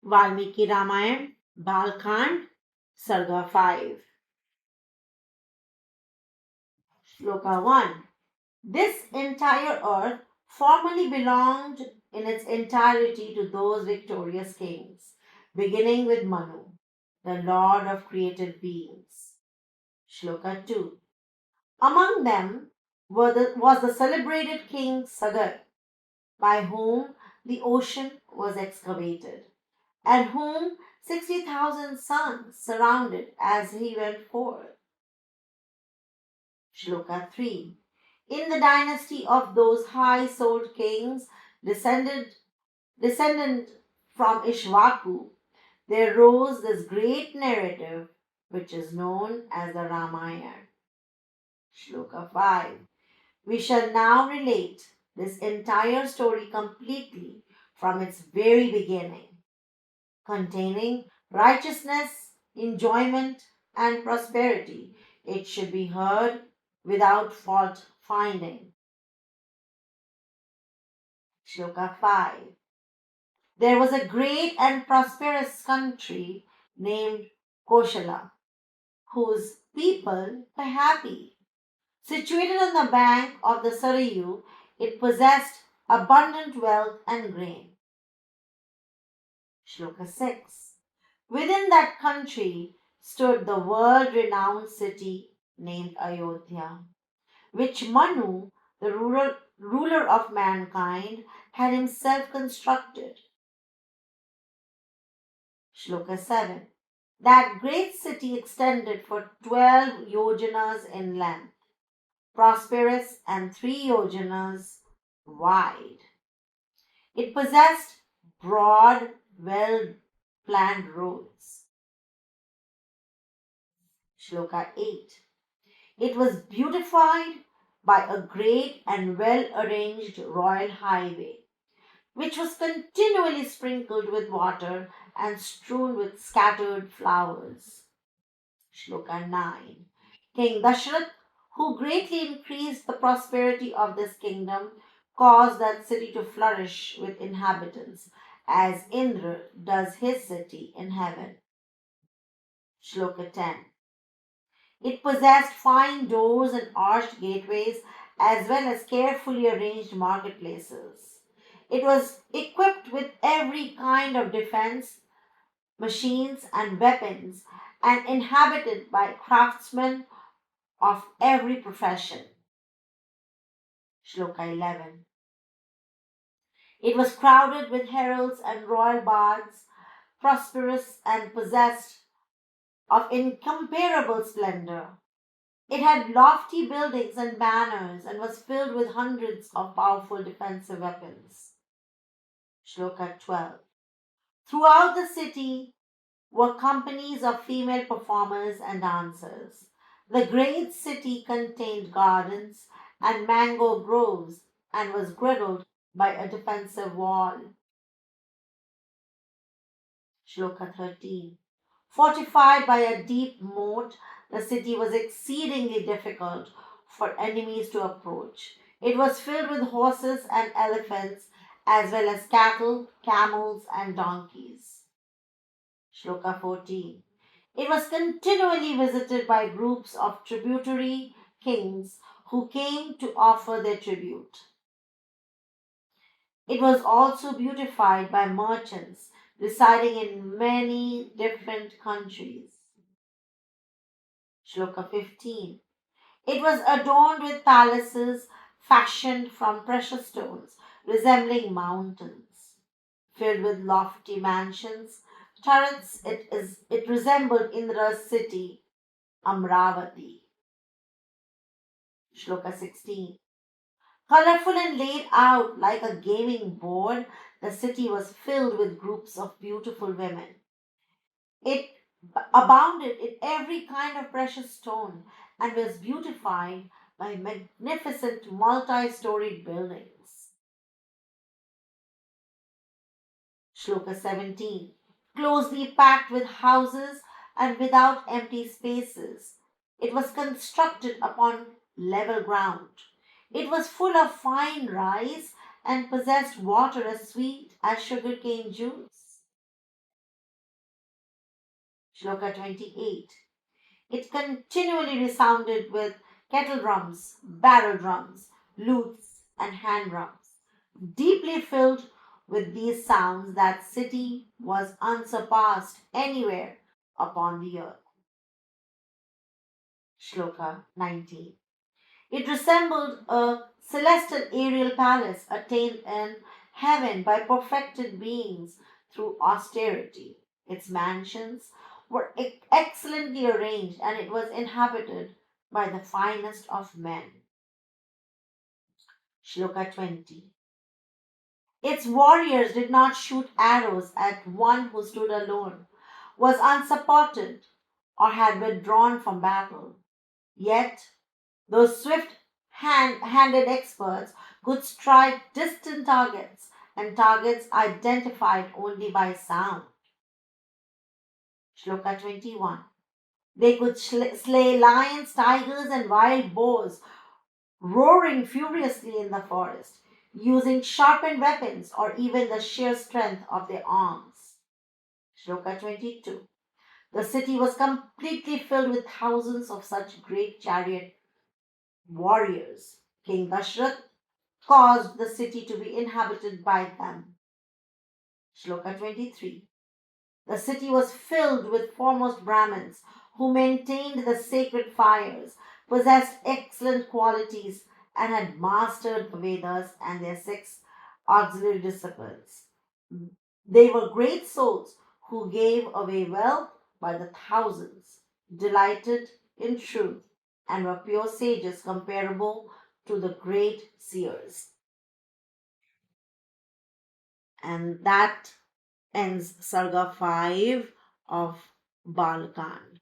Valmiki Ramayana, Balakanda, Sarga 5. Shloka 1. This entire earth formerly belonged in its entirety to those victorious kings, beginning with Manu, the lord of created beings. Shloka 2. Among them was the celebrated king Sagar, by whom the ocean was excavated, and whom 60,000 suns surrounded as he went forth. Shloka 3. In the dynasty of those high souled kings, descendant from Ishvaku, there rose this great narrative which is known as the Ramayana. Shloka 5. We shall now relate this entire story completely from its very beginning, containing righteousness, enjoyment, and prosperity. It should be heard without fault finding. Shloka 5. There was a great and prosperous country named Koshala, whose people were happy. Situated on the bank of the Sarayu, it possessed abundant wealth and grain. Shloka 6. Within that country stood the world renowned city named Ayodhya, which Manu, the ruler of mankind, had himself constructed. Shloka 7. That great city extended for 12 yojanas in length, prosperous, and 3 yojanas wide. It possessed broad, well planned roads. Shloka 8. It was beautified by a great and well arranged royal highway, which was continually sprinkled with water and strewn with scattered flowers. Shloka 9. King Dashrath, who greatly increased the prosperity of this kingdom, caused that city to flourish with inhabitants, as Indra does his city in heaven. Shloka 10. It possessed fine doors and arched gateways, as well as carefully arranged marketplaces. It was equipped with every kind of defense, machines, and weapons, and inhabited by craftsmen of every profession. Shloka 11. It was crowded with heralds and royal bards, prosperous and possessed of incomparable splendor. It had lofty buildings and banners and was filled with hundreds of powerful defensive weapons. Shloka 12. Throughout the city were companies of female performers and dancers. The great city contained gardens and mango groves and was girdled by a defensive wall. Shloka 13. Fortified by a deep moat, the city was exceedingly difficult for enemies to approach. It was filled with horses and elephants, as well as cattle, camels, and donkeys. Shloka 14. It was continually visited by groups of tributary kings who came to offer their tribute. It was also beautified by merchants residing in many different countries. Shloka 15. It was adorned with palaces fashioned from precious stones, resembling mountains. Filled with lofty mansions, turrets, it resembled Indra's city, Amravati. Shloka 16. Colorful and laid out like a gaming board, the city was filled with groups of beautiful women. It abounded in every kind of precious stone and was beautified by magnificent multi storied buildings. Shloka 17. Closely packed with houses and without empty spaces, it was constructed upon level ground. It was full of fine rice and possessed water as sweet as sugarcane juice. Shloka 28. It continually resounded with kettle drums, barrel drums, lutes, and hand drums. Deeply filled with these sounds, that city was unsurpassed anywhere upon the earth. Shloka 19. It resembled a celestial aerial palace attained in heaven by perfected beings through austerity. Its mansions were excellently arranged and it was inhabited by the finest of men. Shloka 20. Its warriors did not shoot arrows at one who stood alone, was unsupported, or had withdrawn from battle. Yet those swift handed experts could strike distant targets and targets identified only by sound. Shloka 21. They could slay lions, tigers, and wild boars, roaring furiously in the forest, using sharpened weapons or even the sheer strength of their arms. Shloka 22. The city was completely filled with thousands of such great chariot warriors. King Dashrath caused the city to be inhabited by them. Shloka 23. The city was filled with foremost Brahmins who maintained the sacred fires, possessed excellent qualities, and had mastered the Vedas and their six auxiliary disciplines. They were great souls who gave away wealth by the thousands, delighted in truth, and were pure sages comparable to the great seers. And that ends Sarga 5 of Balakanda.